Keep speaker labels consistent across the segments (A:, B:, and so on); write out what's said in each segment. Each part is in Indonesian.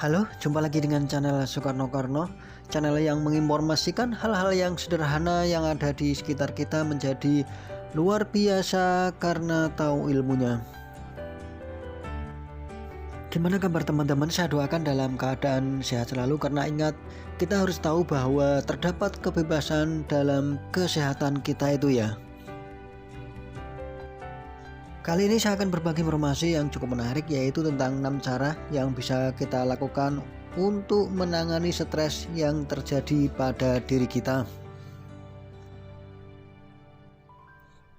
A: Halo, jumpa lagi dengan channel Soekarno Karno, channel yang menginformasikan hal-hal yang sederhana yang ada di sekitar kita menjadi luar biasa karena tahu ilmunya. Gimana kabar teman-teman? Saya doakan dalam keadaan sehat selalu, karena ingat, kita harus tahu bahwa terdapat kebebasan dalam kesehatan kita itu ya. Kali ini saya akan berbagi informasi yang cukup menarik, yaitu tentang 6 cara yang bisa kita lakukan untuk menangani stres yang terjadi pada diri kita.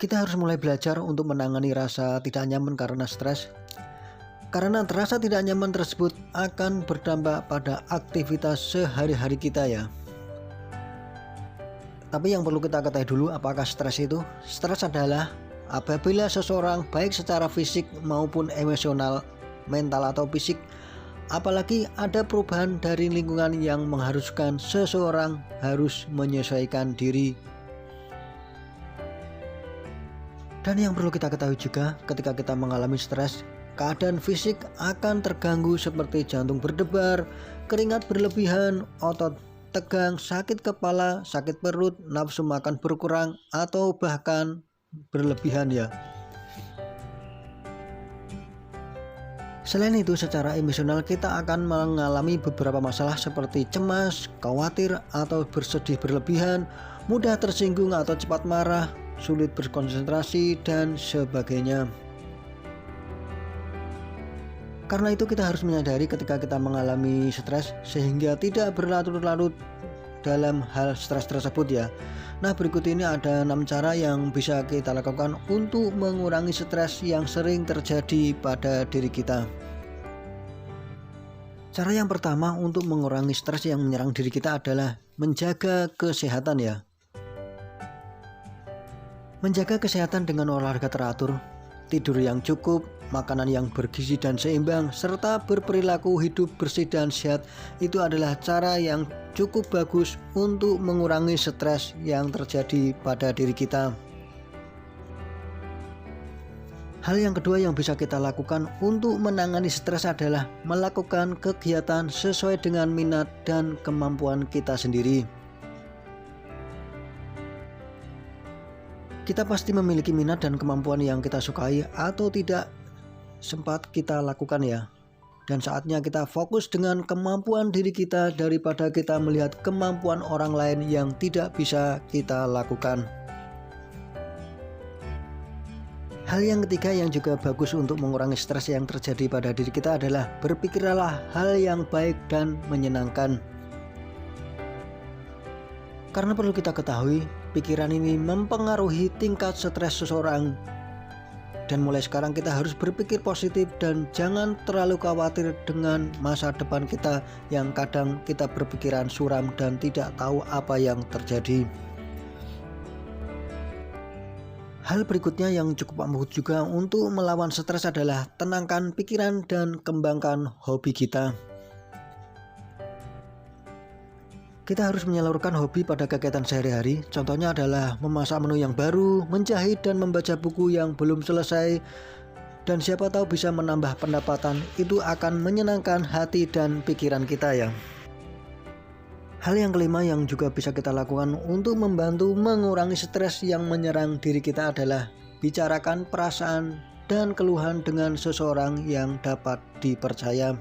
A: Kita harus mulai belajar untuk menangani rasa tidak nyaman karena stres, karena rasa tidak nyaman tersebut akan berdampak pada aktivitas sehari-hari kita ya. Tapi yang perlu kita ketahui dulu, apakah stres itu? Stres adalah apabila seseorang baik secara fisik maupun emosional, mental atau fisik, apalagi ada perubahan dari lingkungan yang mengharuskan seseorang harus menyesuaikan diri. Dan yang perlu kita ketahui juga, ketika kita mengalami stres, keadaan fisik akan terganggu seperti jantung berdebar, keringat berlebihan, otot tegang, sakit kepala, sakit perut, nafsu makan berkurang, atau bahkan berlebihan ya. Selain itu, secara emosional kita akan mengalami beberapa masalah seperti cemas, khawatir, atau bersedih berlebihan, mudah tersinggung atau cepat marah, sulit berkonsentrasi, dan sebagainya. Karena itu kita harus menyadari ketika kita mengalami stres, sehingga tidak berlarut-larut dalam hal stres tersebut ya. Nah, berikut ini ada 6 cara yang bisa kita lakukan untuk mengurangi stres yang sering terjadi pada diri kita. Cara yang pertama untuk mengurangi stres yang menyerang diri kita adalah menjaga kesehatan ya. Menjaga kesehatan dengan olahraga teratur, tidur yang cukup, makanan yang bergizi dan seimbang, serta berperilaku hidup bersih dan sehat, itu adalah cara yang cukup bagus untuk mengurangi stres yang terjadi pada diri kita. Hal yang kedua yang bisa kita lakukan untuk menangani stres adalah melakukan kegiatan sesuai dengan minat dan kemampuan kita sendiri. Kita pasti memiliki minat dan kemampuan yang kita sukai atau tidak sempat kita lakukan ya. Dan saatnya kita fokus dengan kemampuan diri kita daripada kita melihat kemampuan orang lain yang tidak bisa kita lakukan. Hal yang ketiga yang juga bagus untuk mengurangi stres yang terjadi pada diri kita adalah berpikirlah hal yang baik dan menyenangkan. Karena perlu kita ketahui, pikiran ini mempengaruhi tingkat stres seseorang. Dan mulai sekarang kita harus berpikir positif dan jangan terlalu khawatir dengan masa depan kita yang kadang kita berpikiran suram dan tidak tahu apa yang terjadi. Hal berikutnya yang cukup ampuh juga untuk melawan stres adalah tenangkan pikiran dan kembangkan hobi kita. Kita harus menyalurkan hobi pada kegiatan sehari-hari. Contohnya adalah memasak menu yang baru, menjahit dan membaca buku yang belum selesai. Dan siapa tahu bisa menambah pendapatan. Itu akan menyenangkan hati dan pikiran kita ya. Hal yang kelima yang juga bisa kita lakukan untuk membantu mengurangi stres yang menyerang diri kita adalah bicarakan perasaan dan keluhan dengan seseorang yang dapat dipercaya.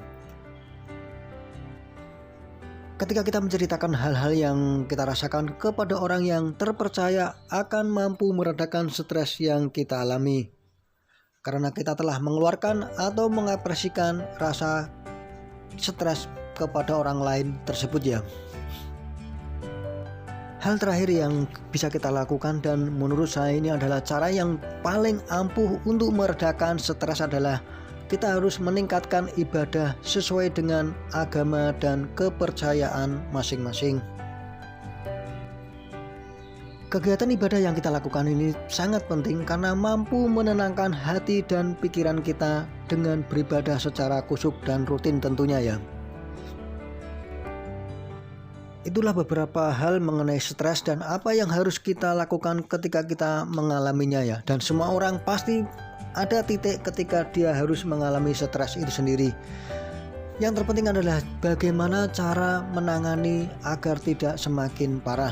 A: Ketika kita menceritakan hal-hal yang kita rasakan kepada orang yang terpercaya, akan mampu meredakan stres yang kita alami. Karena kita telah mengeluarkan atau mengekspresikan rasa stres kepada orang lain tersebut ya. Hal terakhir yang bisa kita lakukan dan menurut saya ini adalah cara yang paling ampuh untuk meredakan stres adalah kita harus meningkatkan ibadah sesuai dengan agama dan kepercayaan masing-masing. Kegiatan ibadah yang kita lakukan ini sangat penting karena mampu menenangkan hati dan pikiran kita dengan beribadah secara khusyuk dan rutin tentunya ya. Itulah beberapa hal mengenai stres dan apa yang harus kita lakukan ketika kita mengalaminya ya. Dan semua orang pasti ada titik ketika dia harus mengalami stres itu sendiri. Yang terpenting adalah bagaimana cara menangani agar tidak semakin parah.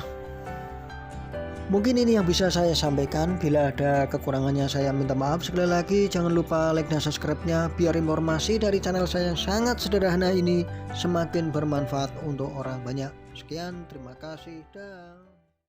A: Mungkin ini yang bisa saya sampaikan. Bila ada kekurangannya saya minta maaf. Sekali lagi jangan lupa like dan subscribe-nya biar informasi dari channel saya yang sangat sederhana ini semakin bermanfaat untuk orang banyak. Sekian, terima kasih. Dah.